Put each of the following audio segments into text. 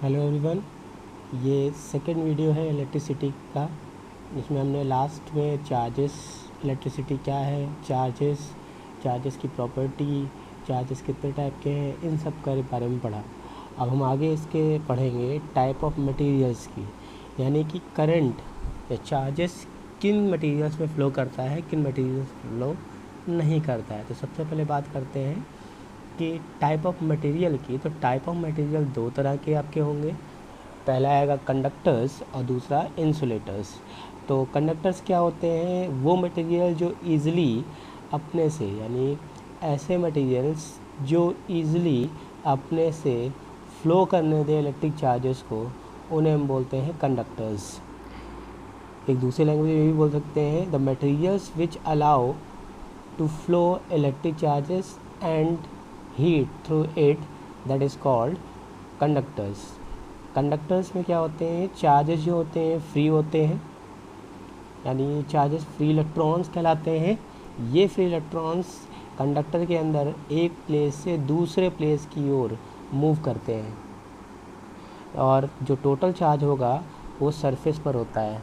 Hello everyone, ये second video है electricity का, जिसमें हमने लास्ट में चार्जेस, इलेक्ट्रिसिटी क्या है, चार्जेस की प्रॉपर्टी, चार्जेस कितने टाइप के हैं, इन सब के बारे में पढ़ा। अब हम आगे इसके पढ़ेंगे टाइप ऑफ मटेरियल्स की, यानी कि करंट या चार्जेस किन मटेरियल्स में फ़्लो करता है, किन मटेरियल्स फ़्लो नहीं करता है। तो सबसे पहले बात करते हैं कि टाइप ऑफ मटेरियल की। तो टाइप ऑफ मटेरियल दो तरह के आपके होंगे, पहला आएगा कंडक्टर्स और दूसरा इंसुलेटर्स। तो कंडक्टर्स क्या होते हैं, वो मटेरियल जो ईज़िली अपने से, यानी ऐसे मटेरियल्स जो ईज़िली अपने से फ़्लो करने दे इलेक्ट्रिक चार्जेस को, उन्हें हम बोलते हैं कंडक्टर्स। एक दूसरी लैंग्वेज में भी बोल सकते हैं the materials which allow to flow electric charges and heat through it, that is called conductors. Conductors में क्या होते हैं, चार्जेस जो होते हैं फ्री होते हैं, यानी चार्जेस फ्री इलेक्ट्रॉन्स कहलाते हैं। ये फ्री इलेक्ट्रॉन्स कंडक्टर के अंदर एक प्लेस से दूसरे प्लेस की ओर मूव करते हैं, और जो टोटल चार्ज होगा वो सरफेस पर होता है।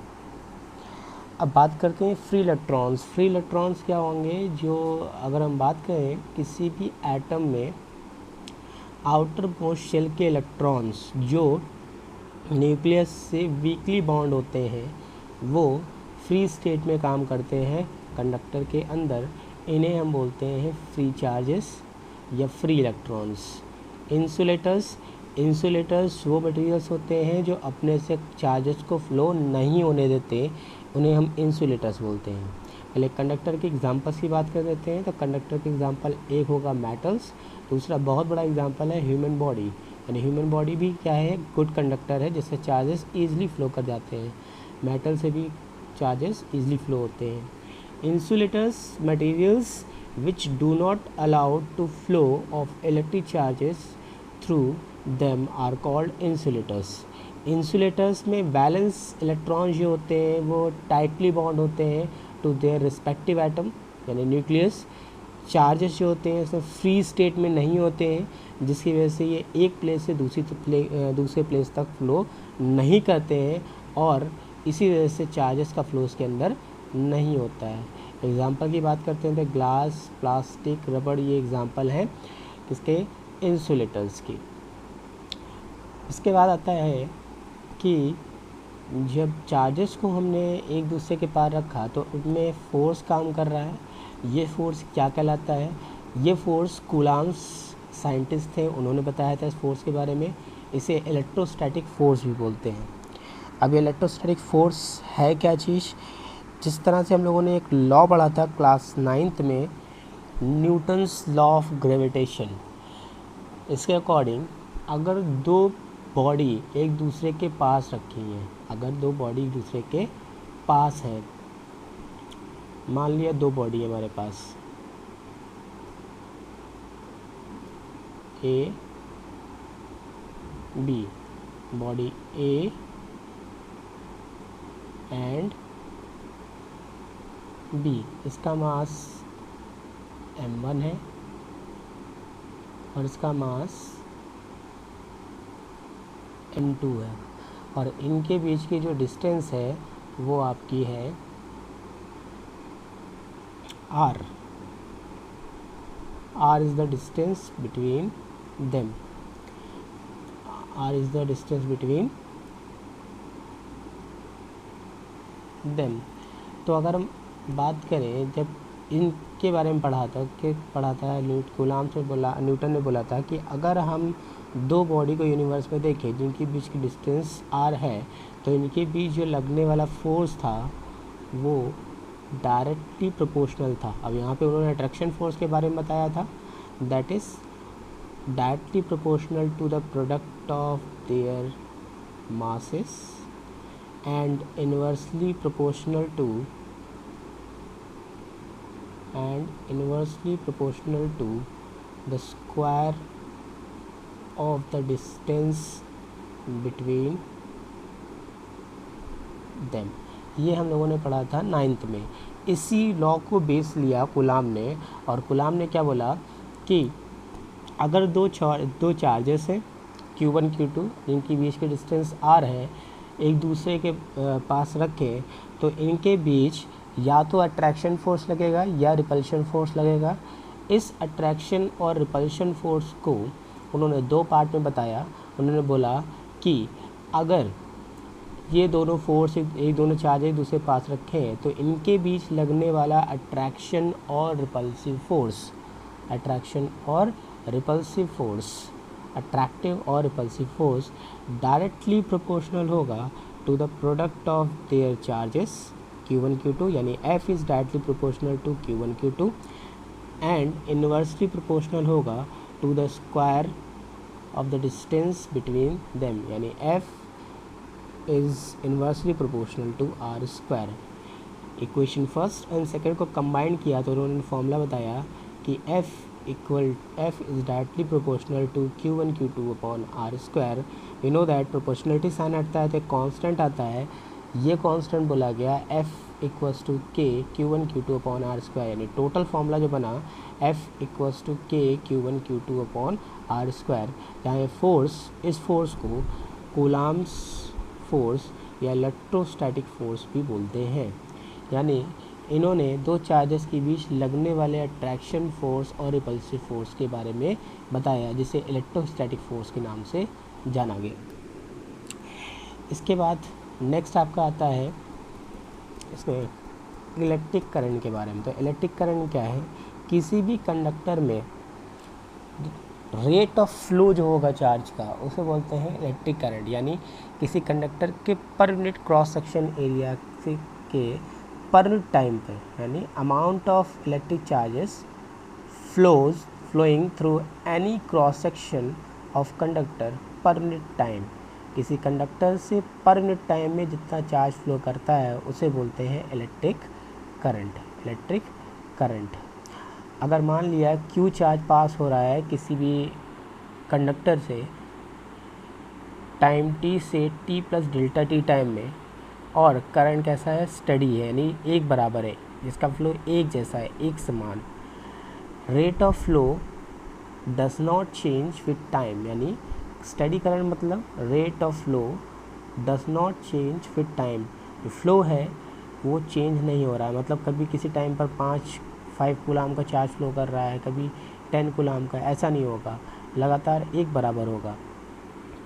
अब बात करते हैं फ्री इलेक्ट्रॉन्स। फ्री इलेक्ट्रॉन्स क्या होंगे, जो अगर हम बात करें किसी भी एटम में आउटर मोस्ट शेल के इलेक्ट्रॉन्स जो न्यूक्लियस से वीकली बॉन्ड होते हैं, वो फ्री स्टेट में काम करते हैं कंडक्टर के अंदर। इन्हें हम बोलते हैं फ्री चार्जेस या फ्री इलेक्ट्रॉन्स। इंसुलेटर्स वो मटेरियल्स होते हैं जो अपने से चार्जेस को फ्लो नहीं होने देते, उन्हें हम इंसुलेटर्स बोलते हैं। पहले कंडक्टर के एग्जांपल्स की बात कर देते हैं। तो कंडक्टर के एग्जांपल एक होगा मेटल्स, दूसरा बहुत बड़ा एग्जांपल है ह्यूमन बॉडी। यानी ह्यूमन बॉडी भी क्या है, गुड कंडक्टर है, जिससे चार्जेस ईजिली फ्लो कर जाते हैं। मेटल से भी चार्जेस ईजिली फ्लो होते हैं। Insulators materials which do not allow to flow of electric charges through them are called insulators. Insulators में वैलेंस इलेक्ट्रॉन जो होते हैं वो टाइटली बॉन्ड होते हैं टू देयर रिस्पेक्टिव एटम, यानी न्यूक्लियस। चार्जेस जो होते हैं इसमें फ्री स्टेट में नहीं होते हैं, जिसकी वजह से ये एक प्लेस से दूसरे प्लेस तक फ्लो नहीं करते हैं, और इसी वजह से चार्जेस का फ्लो उसके अंदर नहीं होता है। एग्जांपल की बात करते हैं तो ग्लास, प्लास्टिक, रबड़, ये एग्जांपल हैं इसके इंसुलेटर्स की। इसके बाद आता है कि जब चार्जेस को हमने एक दूसरे के पार रखा तो उनमें फ़ोर्स काम कर रहा है। ये फ़ोर्स क्या कहलाता है, ये फ़ोर्स कूलाम्स साइंटिस्ट थे, उन्होंने बताया था इस फोर्स के बारे में। इसे इलेक्ट्रोस्टैटिक फ़ोर्स भी बोलते हैं। अब ये इलेक्ट्रोस्टैटिक फ़ोर्स है क्या चीज़, जिस तरह से हम लोगों ने एक लॉ पढ़ा था क्लास 9th में, न्यूटन्स लॉ ऑफ ग्रेविटेशन। इसके अकॉर्डिंग अगर दो बॉडी एक दूसरे के पास रखी हैं, अगर दो बॉडी एक दूसरे के पास है, मान लिया दो बॉडी है हमारे पास, A B, body A and B, इसका मास m1 है और इसका मास m2 है, और इनके बीच की जो डिस्टेंस है वो आपकी है r is the distance between them, r is the distance between them. तो अगर हम बात करें, जब इनके बारे में पढ़ा था न्यूटन ने बोला था कि अगर हम दो बॉडी को यूनिवर्स में देखें जिनके बीच की डिस्टेंस r है, तो इनके बीच जो लगने वाला फोर्स था वो डायरेक्टली प्रोपोर्शनल था। अब यहाँ पे उन्होंने अट्रैक्शन फोर्स के बारे में बताया था, that is directly proportional to the product of their masses and inversely proportional to the square of the distance between them। ये हम लोगों ने पढ़ा था 9th में। इसी लॉ को बेस लिया कूलाम ने, और कूलाम ने क्या बोला कि अगर दो चार्जेस हैं, Q1 Q2 जिनकी बीच के डिस्टेंस R है एक दूसरे के पास रखें तो इनके बीच या तो अट्रैक्शन फोर्स लगेगा या रिपल्शन फोर्स लगेगा। इस अट्रैक्शन और रिपल्शन फोर्स को उन्होंने दो पार्ट में बताया। उन्होंने बोला कि अगर ये दोनों फोर्स एक दोनों चार्ज एक दूसरे पास रखें तो इनके बीच लगने वाला अट्रैक्शन और रिपल्सिव फोर्स, अट्रैक्शन और रिपल्सिव फोर्स, अट्रैक्टिव और रिपल्सिव फोर्स डायरेक्टली प्रोपोर्शनल होगा to the product of their charges Q1 Q2, यानी F is directly proportional to Q1 Q2 and inversely proportional होगा to the square of the distance between them, यानी F is inversely proportional to R square. Equation first and second को combine किया तो उन्होंने formula बताया कि F is directly proportional to Q1 Q2 upon R square. You know that proportionality sign आता है तो कांस्टेंट आता है, ये कांस्टेंट बोला गया F equals to K Q1 Q2 upon R square, यानी टोटल फॉर्मूला जो बना F equals to K Q1 Q2 upon R square. जहाँ फोर्स, इस फोर्स को कूलम्ब्स फोर्स या इलेक्ट्रोस्टैटिक फोर्स भी बोलते हैं। यानी इन्होंने दो चार्जेस के बीच लगने वाले अट्रैक्शन फोर्स और रिपल्सिव फोर्स के बारे में बताया, जिसे इलेक्ट्रोस्टैटिक फोर्स के नाम से जाना गया। इसके बाद नेक्स्ट आपका आता है इसमें इलेक्ट्रिक करंट के बारे में। तो इलेक्ट्रिक करंट क्या है? किसी भी कंडक्टर में रेट ऑफ फ्लो जो होगा चार्ज का उसे बोलते हैं इलेक्ट्रिक करंट। यानी किसी कंडक्टर के per unit cross section area से के पर यूनिट टाइम पे, यानी amount of electric charges flowing through any cross section of conductor per unit time. किसी कंडक्टर से पर यूनिट टाइम में जितना चार्ज फ्लो करता है उसे बोलते हैं इलेक्ट्रिक करंट। इलेक्ट्रिक करंट अगर मान लिया Q चार्ज पास हो रहा है किसी भी कंडक्टर से टाइम t से t plus delta t time में, और करंट कैसा है? स्टडी है, यानी एक बराबर है, जिसका फ्लो एक जैसा है, एक समान। Rate of flow does not change with time, यानी स्टडी करंट मतलब rate of flow does not change with time. जो फ्लो है वो चेंज नहीं हो रहा है, मतलब कभी किसी टाइम पर 5 कूलाम का चार्ज फ्लो कर रहा है, कभी 10 कूलाम का, ऐसा नहीं होगा, लगातार एक बराबर होगा।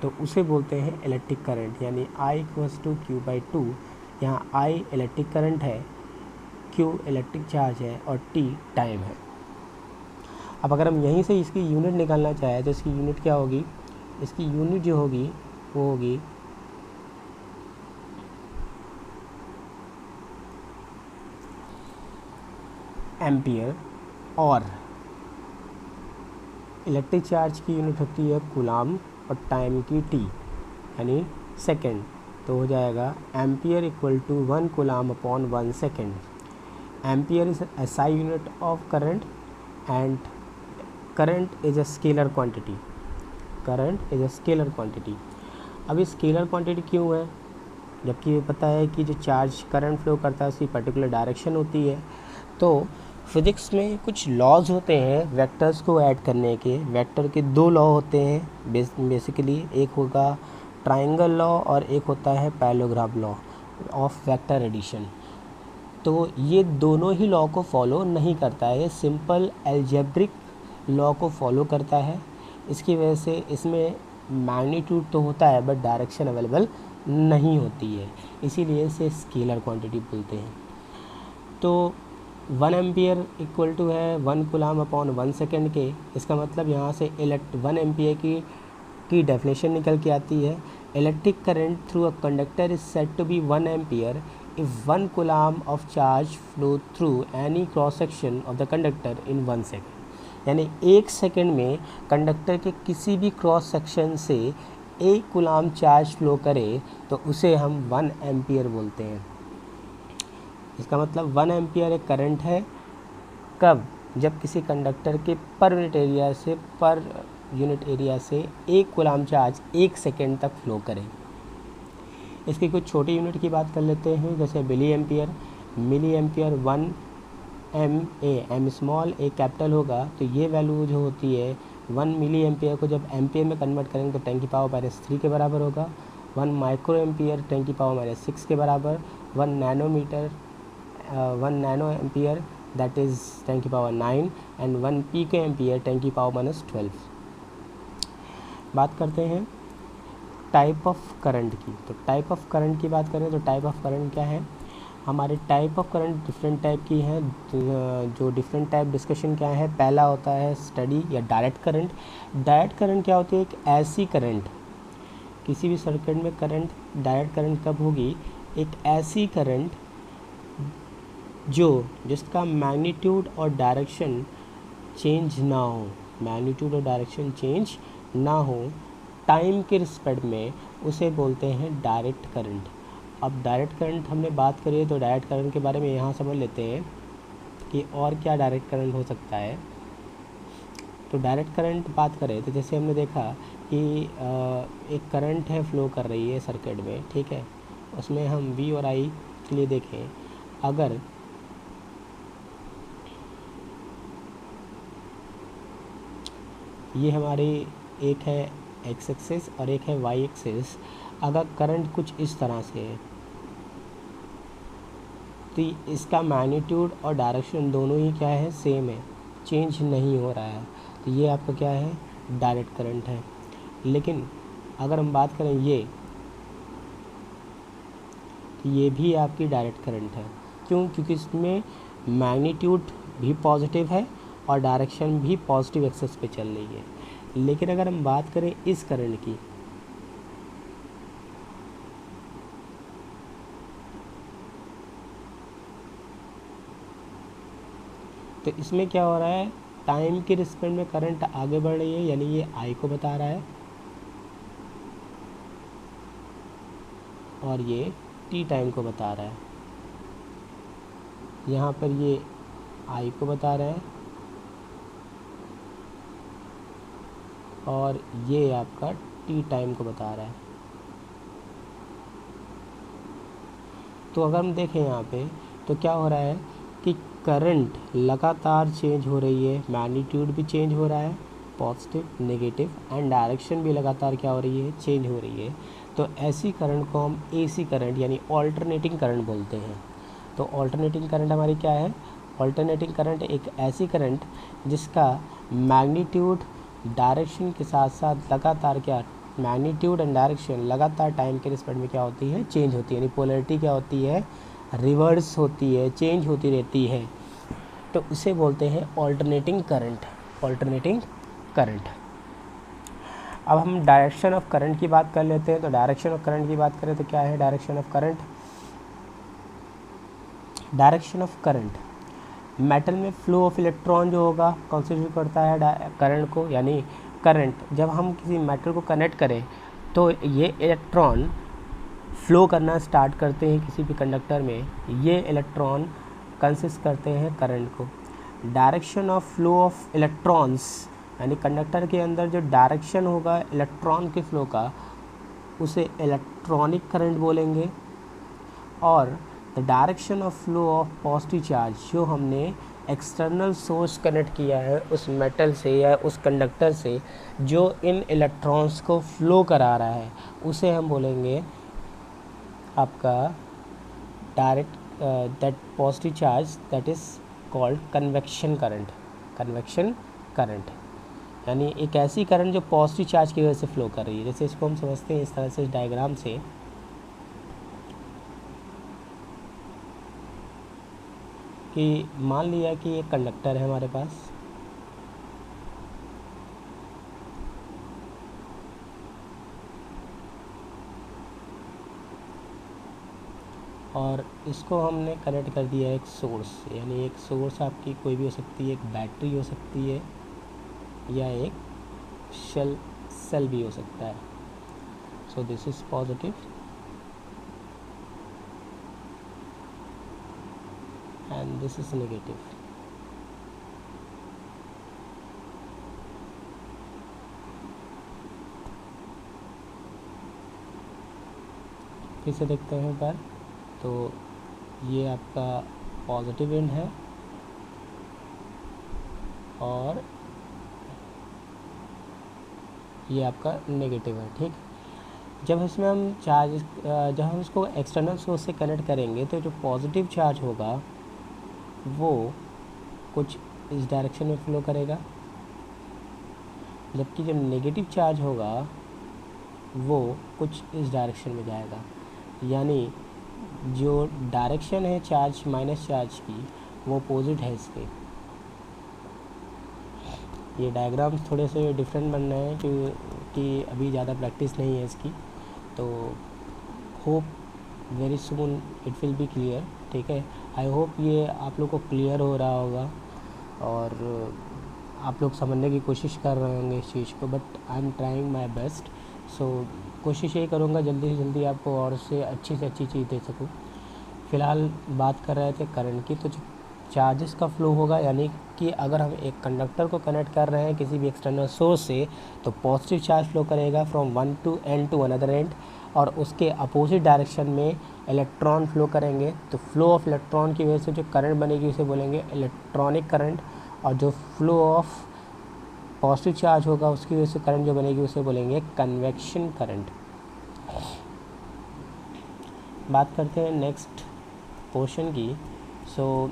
तो उसे बोलते हैं इलेक्ट्रिक करंट। यानी I इक्वल्स टू Q/2। यहाँ I इलेक्ट्रिक करंट है, Q इलेक्ट्रिक चार्ज है और T टाइम है। अब अगर हम यहीं से इसकी यूनिट निकालना चाहें तो इसकी यूनिट क्या होगी? इसकी यूनिट जो होगी वो होगी एम्पियर, और इलेक्ट्रिक चार्ज की यूनिट होती है कूलाम और टाइम की T यानी सेकेंड। तो हो जाएगा ampere equal to 1 coulomb upon 1 second. Ampere is SI unit of current and current is a scalar quantity. Current is a scalar quantity. अब ये स्केलर क्वांटिटी क्यों है? जबकि पता है कि जो चार्ज करंट फ्लो करता है उसकी पर्टिकुलर डायरेक्शन होती है। तो फिज़िक्स में कुछ लॉज होते हैं वेक्टर्स को ऐड करने के। वेक्टर के दो लॉ होते हैं बेसिकली, एक होगा ट्रायंगल लॉ और एक होता है parallelogram law of vector addition. तो ये दोनों ही लॉ को फॉलो नहीं करता है, ये सिंपल अलजेब्रिक लॉ को फॉलो करता है। इसकी वजह से इसमें मैग्नीट्यूड तो होता है बट डायरेक्शन अवेलेबल नहीं होती है, इसीलिए इसे स्केलर क्वांटिटी बोलते हैं। तो 1 एम्पियर इक्वल टू है 1 कूलाम अपॉन 1 सेकेंड के। इसका मतलब यहाँ से 1 एम्पियर की डेफिनेशन निकल के आती है। Electric current through a conductor is said to be 1 ampere if 1 coulomb of charge flow through any cross section of the conductor in 1 second. यानी 1 सेकेंड में कंडक्टर के किसी भी क्रॉस सेक्शन से 1 कूलाम चार्ज फ्लो करे तो उसे हम 1 एम्पियर बोलते हैं। इसका मतलब 1 एम्पियर एक करंट है कब? जब किसी कंडक्टर के पर यूनिट एरिया से 1 कूलाम चार्ज 1 सेकेंड तक फ्लो करे। इसकी कुछ छोटी यूनिट की बात कर लेते हैं, जैसे milliampere. 1 MA, M small A capital होगा तो ये वैल्यू जो होती है 1 मिली एम्पियर को जब एम्पियर में कन्वर्ट करेंगे तो 10 की पावर -3 के बराबर होगा। 1 माइक्रो एम्पियर 10 की पावर -6 के बराबर। 1 नैनो एम्पियर दैट इज़ 10 की पावर 9 एंड 1 पिको एम्पियर 10 की पावर -12। बात करते हैं टाइप ऑफ करंट की। तो टाइप ऑफ करंट की बात करें तो टाइप ऑफ करंट क्या है, हमारे type of current different type की हैं। जो डिफरेंट टाइप डिस्कशन क्या है, पहला होता है स्टडी या डायरेक्ट करंट। डायरेक्ट करंट क्या होती है, एक ऐसी करंट, किसी भी सर्किट में करंट, डायरेक्ट करंट कब होगी, एक ऐसी करंट जिसका मैग्नीट्यूड और डायरेक्शन चेंज ना हो, मैग्नीट्यूड और डायरेक्शन चेंज ना हो टाइम के रिस्पेक्ट में, उसे बोलते हैं डायरेक्ट करंट। अब डायरेक्ट करंट हमने बात करी है तो डायरेक्ट करंट के बारे में यहाँ समझ लेते हैं कि और क्या डायरेक्ट करंट हो सकता है। तो डायरेक्ट करंट बात करें तो जैसे हमने देखा कि एक करंट है फ्लो कर रही है सर्किट में, ठीक है, उसमें हम वी और आई के लिए देखें, अगर ये हमारी एक है एक्स एक्सिस और एक है वाई एक्सिस, अगर करंट कुछ इस तरह से है तो इसका मैग्नीट्यूड और डायरेक्शन दोनों ही क्या है, सेम है, चेंज नहीं हो रहा है, तो ये आपका क्या है, डायरेक्ट करंट है। लेकिन अगर हम बात करें ये भी आपकी डायरेक्ट करंट है। क्यों? क्योंकि इसमें मैग्नीट्यूड भी पॉजिटिव है और डायरेक्शन भी पॉजिटिव एक्सेस पे चल रही है। लेकिन अगर हम बात करें इस करंट की, तो इसमें क्या हो रहा है, टाइम के रिस्पेक्ट में करंट आगे बढ़ रही है, यानी ये आई को बता रहा है और ये टी टाइम को बता रहा है। यहाँ पर ये आई को बता रहा है और ये आपका टी टाइम को बता रहा है। तो अगर हम देखें यहाँ पे तो क्या हो रहा है कि करंट लगातार चेंज हो रही है, मैग्नीट्यूड भी चेंज हो रहा है, पॉजिटिव, नेगेटिव, एंड डायरेक्शन भी लगातार क्या हो रही है, चेंज हो रही है। तो ऐसी करंट को हम एसी करंट यानी ऑल्टरनेटिंग करंट बोलते हैं। तो ऑल्टरनेटिंग करंट हमारी क्या है, ऑल्टरनेटिंग करंट एक ऐसी करंट जिसका मैग्नीट्यूड डायरेक्शन के साथ साथ लगातार क्या, मैग्नीट्यूड एंड डायरेक्शन लगातार टाइम के रिस्पेक्ट में क्या होती है, चेंज होती है, यानी पोलैरिटी क्या होती है, रिवर्स होती है, चेंज होती रहती है। तो उसे बोलते हैं ऑल्टरनेटिंग करंट, ऑल्टरनेटिंग करंट। अब हम डायरेक्शन ऑफ करंट की बात कर लेते हैं। तो डायरेक्शन ऑफ करंट की बात करें तो क्या है direction of current, direction of current metal में फ्लो ऑफ इलेक्ट्रॉन जो होगा कॉन्स्टिट्यूट करता है करंट को, यानी करंट जब हम किसी मेटल को कनेक्ट करें तो ये इलेक्ट्रॉन फ्लो करना स्टार्ट करते हैं किसी भी कंडक्टर में, ये इलेक्ट्रॉन कंसिस्ट करते हैं करंट को। Direction of flow of electrons यानी कंडक्टर के अंदर जो डायरेक्शन होगा इलेक्ट्रॉन के फ्लो का, उसे इलेक्ट्रॉनिक करंट बोलेंगे। और the direction of flow of positive charge, जो हमने एक्सटर्नल सोर्स कनेक्ट किया है उस मेटल से या उस कंडक्टर से जो इन इलेक्ट्रॉन्स को फ्लो करा रहा है, उसे हम बोलेंगे आपका direct that positive charge that is called convection current, convection current, यानी एक ऐसी करंट जो पॉजिटिव चार्ज की वजह से फ्लो कर रही है। जैसे इसको हम समझते हैं इस तरह से, इस डायग्राम से, कि मान लिया कि एक कंडक्टर है हमारे पास, और इसको हमने कनेक्ट कर दिया एक सोर्स से, यानी एक सोर्स आपकी कोई भी हो सकती है, एक बैटरी हो सकती है या एक सेल भी हो सकता है। So this is positive and this is negative. फिर से देखते हैं एक बार, तो ये आपका पॉजिटिव एंड है और ये आपका नेगेटिव है, ठीक। जब इसमें हम चार्ज जब हम इसको एक्सटर्नल सोर्स से कनेक्ट करेंगे तो जो पॉजिटिव चार्ज होगा वो कुछ इस डायरेक्शन में फ्लो करेगा, जबकि जो नेगेटिव चार्ज होगा वो कुछ इस डायरेक्शन में जाएगा। यानी जो डायरेक्शन है चार्ज माइनस चार्ज की वो अपोजिट है इसके। ये डायग्राम्स थोड़े से डिफरेंट बन रहे हैं क्योंकि अभी ज़्यादा प्रैक्टिस नहीं है इसकी, तो hope very soon it will be clear, ठीक है। आई होप ये आप लोग को क्लियर हो रहा होगा और आप लोग समझने की कोशिश कर रहे होंगे इस चीज़ को, but I am trying my best. So कोशिश यही करूँगा जल्दी से जल्दी आपको और से अच्छी चीज़ दे सकूँ। फ़िलहाल बात कर रहे थे करंट की, तो चार्जेस का फ्लो होगा, यानी कि अगर हम एक कंडक्टर को कनेक्ट कर रहे हैं किसी भी एक्सटर्नल सोर्स से तो पॉजिटिव चार्ज फ्लो करेगा from one to end to another end, और उसके अपोजिट डायरेक्शन में इलेक्ट्रॉन फ्लो करेंगे। तो फ्लो ऑफ इलेक्ट्रॉन की वजह से जो करंट बनेगी उसे बोलेंगे इलेक्ट्रॉनिक करंट, और जो फ्लो ऑफ पॉजिटिव चार्ज होगा उसकी वजह से करंट जो बनेगी उसे बोलेंगे कन्वेक्शन करंट। बात करते हैं नेक्स्ट पोर्शन की। सो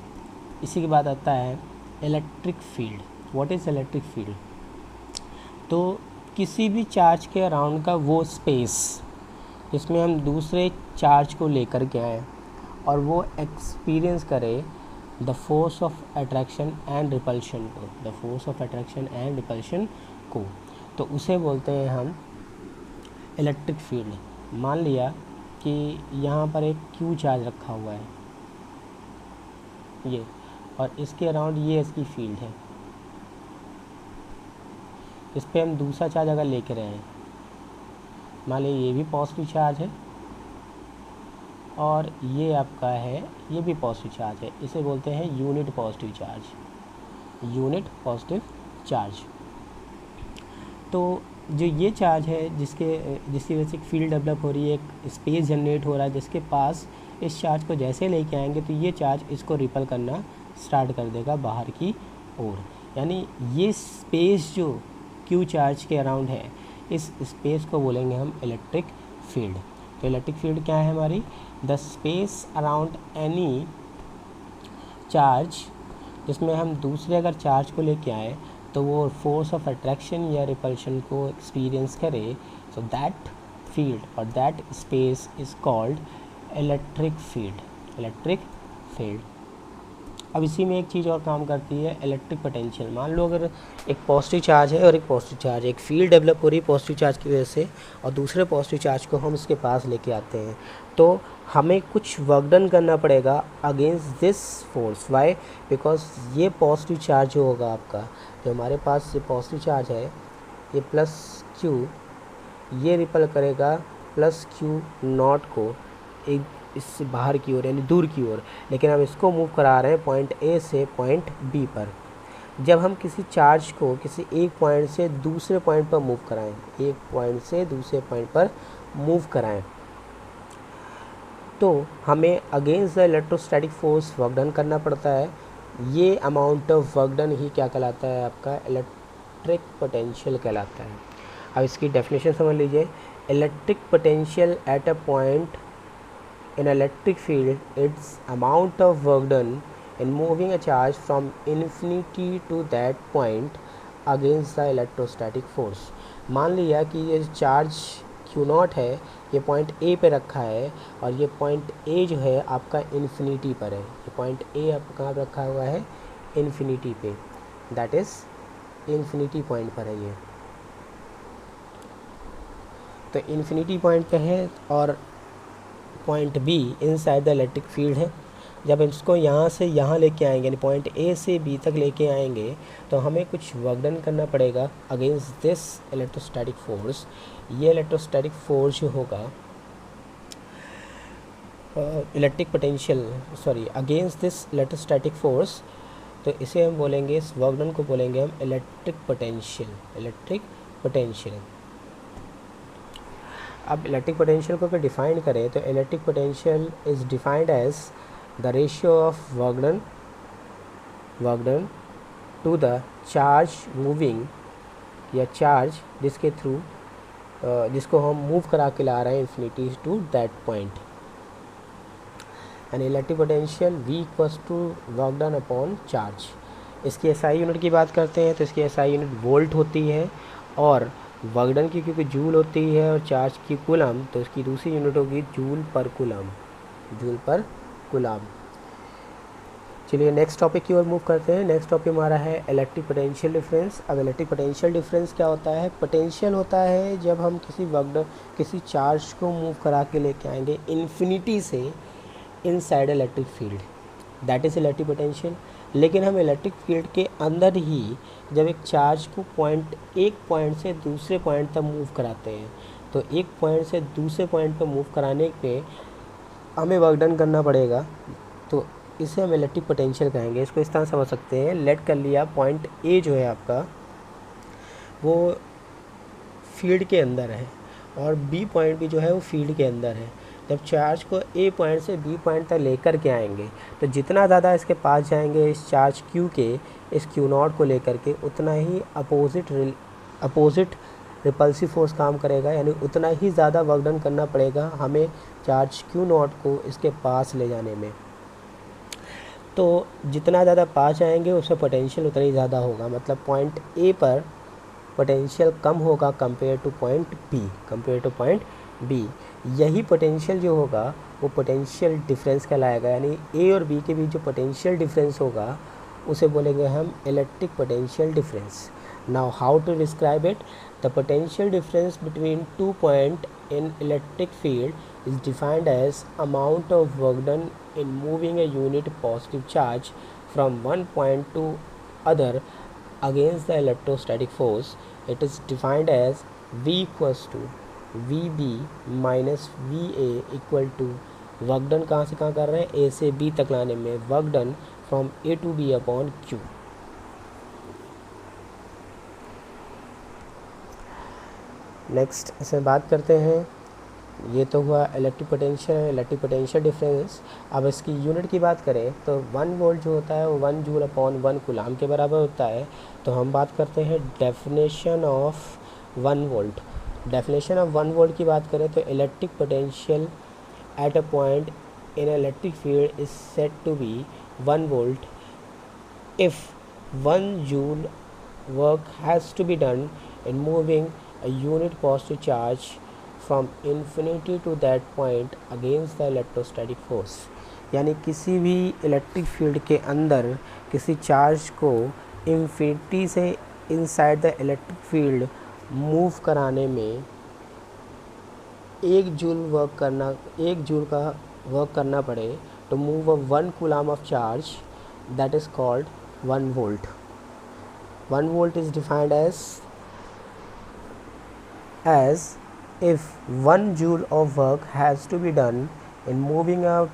इसी के बाद आता है electric field. What is electric field? तो किसी भी चार्ज के अराउंड का वो स्पेस जिसमें हम दूसरे चार्ज को लेकर के आए और वो एक्सपीरियंस करे the force of attraction and repulsion को, the force of attraction and repulsion को, तो उसे बोलते हैं हम इलेक्ट्रिक फील्ड। मान लिया कि यहाँ पर एक क्यू चार्ज रखा हुआ है ये, और इसके अराउंड ये इसकी फील्ड है। इस पर हम दूसरा चार्ज अगर लेकर आए, मान लीजिए ये भी पॉजिटिव चार्ज है और ये आपका है ये भी पॉजिटिव चार्ज है, इसे बोलते हैं unit positive charge, unit positive charge. तो जो ये चार्ज है जिसकी वजह से एक फील्ड डेवलप हो रही है, एक स्पेस जनरेट हो रहा है जिसके पास इस चार्ज को जैसे लेके आएंगे तो ये चार्ज इसको रिपल करना स्टार्ट कर देगा बाहर की ओर। यानी ये स्पेस जो क्यू चार्ज के अराउंड है, इस स्पेस को बोलेंगे हम इलेक्ट्रिक फील्ड। तो इलेक्ट्रिक फील्ड क्या है हमारी? The space around any charge जिसमें हम दूसरे अगर चार्ज को लेके आए तो वो फोर्स ऑफ अट्रैक्शन या रिपल्शन को एक्सपीरियंस करे, सो दैट फील्ड और that space is called electric field, electric field. अब इसी में एक चीज़ और काम करती है, इलेक्ट्रिक पोटेंशियल। मान लो अगर एक पॉजिटिव चार्ज है और एक पॉजिटिव चार्ज, एक फील्ड डेवलप हो रही है पॉजिटिव चार्ज की वजह से, और दूसरे पॉजिटिव चार्ज को हम इसके पास लेके आते हैं, तो हमें कुछ वर्क डन करना पड़ेगा against this force. Why? Because ये पॉजिटिव चार्ज जो होगा आपका, जो हमारे पास ये पॉजिटिव चार्ज है ये प्लस क्यू, ये रिपल करेगा प्लस क्यू नॉट को एक इससे बाहर की ओर यानी दूर की ओर, लेकिन हम इसको मूव करा रहे हैं पॉइंट ए से पॉइंट बी पर। जब हम किसी चार्ज को किसी एक पॉइंट से दूसरे पॉइंट पर मूव कराएं, एक पॉइंट से दूसरे पॉइंट पर मूव कराएं, तो हमें against the electrostatic force work done करना पड़ता है। ये अमाउंट ऑफ वर्क डन ही क्या कहलाता है? आपका इलेक्ट्रिक पोटेंशियल कहलाता है। अब इसकी डेफिनेशन समझ लीजिए। Electric potential at a point in electric field its amount of work done in moving a charge from infinity to that point against the electrostatic force। मान लिया कि ये चार्ज Q नॉट है, ये पॉइंट A पे रखा है और ये पॉइंट A जो है आपका इन्फिनिटी पर है। ये पॉइंट A आपका कहाँ पर रखा हुआ है? इन्फिनिटी पे, दैट इज़ इन्फिनिटी पॉइंट पर है ये। तो इन्फिनिटी पॉइंट पे है और point be inside the electric field है। जब इसको यहाँ से यहाँ लेके आएंगे यानी पॉइंट ए से बी तक लेके आएंगे तो हमें कुछ वर्क डन करना पड़ेगा अगेंस्ट दिस इलेक्ट्रोस्टैटिक फोर्स। ये इलेक्ट्रोस्टैटिक फोर्स जो होगा electric potential against this electrostatic force, तो इसे हम बोलेंगे, इस वर्क डन को बोलेंगे हम इलेक्ट्रिक पोटेंशियल, इलेक्ट्रिक पोटेंशियल। अब इलेक्ट्रिक पोटेंशियल को अगर डिफाइन करें तो electric potential is defined as the ratio of work done to the charge moving या चार्ज जिसके थ्रू जिसको हम मूव करा के ला रहे हैं infinity to that point. And electric potential V equals to work done upon charge. इसकी एसआई यूनिट की बात करते हैं तो इसकी एसआई यूनिट वोल्ट होती है, और वर्क डन की क्योंकि जूल होती है और चार्ज की कूलम, तो इसकी दूसरी यूनिट होगी जूल पर कूलम, जूल पर कूलम। चलिए नेक्स्ट टॉपिक की ओर मूव करते हैं। नेक्स्ट टॉपिक हमारा है इलेक्ट्रिक पोटेंशियल डिफरेंस। अब इलेक्ट्रिक पोटेंशियल डिफरेंस क्या होता है? पोटेंशियल होता है जब हम किसी चार्ज को मूव करा के लेके आएंगे इन्फिनिटी से inside electric field, that is electric potential. लेकिन हम इलेक्ट्रिक फील्ड के अंदर ही जब एक चार्ज को एक पॉइंट से दूसरे पॉइंट तक मूव कराते हैं, तो एक पॉइंट से दूसरे पॉइंट पर मूव कराने पे हमें वर्क डन करना पड़ेगा, तो इसे हम इलेक्ट्रिक पोटेंशियल कहेंगे। इसको इस तरह समझ सकते हैं, लेट कर लिया पॉइंट ए जो है आपका वो फील्ड के अंदर है और बी पॉइंट भी जो है वो फील्ड के अंदर है। जब चार्ज को ए पॉइंट से बी पॉइंट तक लेकर के आएंगे तो जितना ज़्यादा इसके पास जाएंगे इस चार्ज क्यू के, इस क्यू नॉट को लेकर के, उतना ही अपोजिट रिपल्सिव फोर्स काम करेगा, यानी उतना ही ज़्यादा वर्क डन करना पड़ेगा हमें चार्ज क्यू नॉट को इसके पास ले जाने में। तो जितना ज़्यादा पास जाएंगे उसमें पोटेंशियल उतना ही ज़्यादा होगा, मतलब पॉइंट ए पर पोटेंशियल कम होगा कंपेयर टू पॉइंट बी। यही पोटेंशियल जो होगा वो पोटेंशियल डिफरेंस कहलाएगा, यानी ए और बी के बीच जो पोटेंशियल डिफरेंस होगा उसे बोलेंगे हम electric potential difference. Now how to describe it? The potential difference between 2 point in electric field is defined as amount of work done in moving a unit positive charge from one point to other against the electrostatic force. It is defined as V equals to VB minus VA equal to work done कहाँ से कहाँ कर रहे हैं? A से B तक लाने में work done from A to B upon Q। Next इसमें बात करते हैं, ये तो हुआ इलेक्ट्रिक पोटेंशियल डिफरेंस। अब इसकी यूनिट की बात करें तो 1 वोल्ट जो होता है वो 1 जूल अपॉन 1 कूलम के बराबर होता है। तो हम बात करते हैं definition of 1 volt. Definition of 1 volt की बात करें तो electric potential at a point in electric field is said to be 1 volt if 1 joule work has to be done in moving a unit positive charge from infinity to that point against the electrostatic force। यानी किसी भी electric field के अंदर किसी charge को infinity से inside the electric field move कराने में 1 जूल का वर्क करना पड़े to move a 1 coulomb of charge, that is called 1 volt। 1 volt is defined as if 1 joule of work has to be done in moving a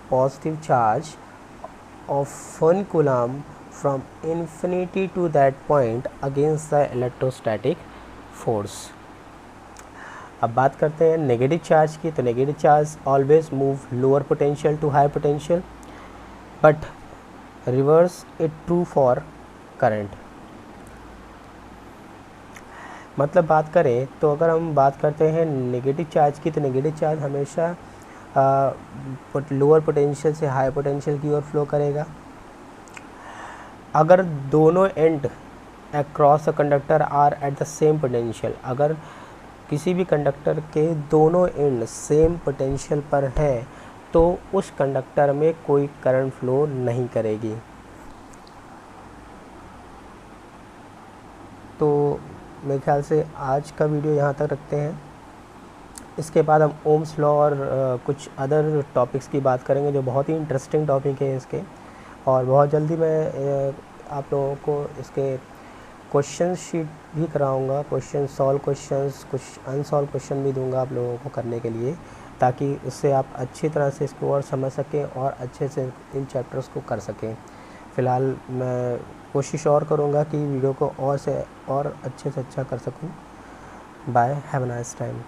positive charge of 1 coulomb from infinity to that point against the electrostatic force। अब बात करते हैं negative charge की। तो negative charge always move lower potential to high potential, but reverse it true for current. मतलब बात करें तो अगर हम बात करते हैं नेगेटिव चार्ज की, तो नेगेटिव चार्ज हमेशा लोअर पोटेंशियल से हाई पोटेंशियल की ओर फ्लो करेगा। अगर दोनों end across a conductor are at the same potential, अगर किसी भी कंडक्टर के दोनों एंड सेम पोटेंशियल पर है तो उस कंडक्टर में कोई करंट फ्लो नहीं करेगी। तो मेरे ख्याल से आज का वीडियो यहाँ तक रखते हैं। इसके बाद हम ओम्स लॉ और कुछ अदर टॉपिक्स की बात करेंगे जो बहुत ही इंटरेस्टिंग टॉपिक है इसके, और बहुत जल्दी मैं आप लोगों को इसके क्वेश्चन शीट भी कराऊंगा, कुछ अनसॉल्व क्वेश्चन भी दूंगा आप लोगों को करने के लिए, ताकि उससे आप अच्छी तरह से इसको और समझ सकें और अच्छे से इन चैप्टर्स को कर सकें। फ़िलहाल मैं कोशिश और करूँगा कि वीडियो को और अच्छे से अच्छा कर सकूँ। Bye, have a nice time.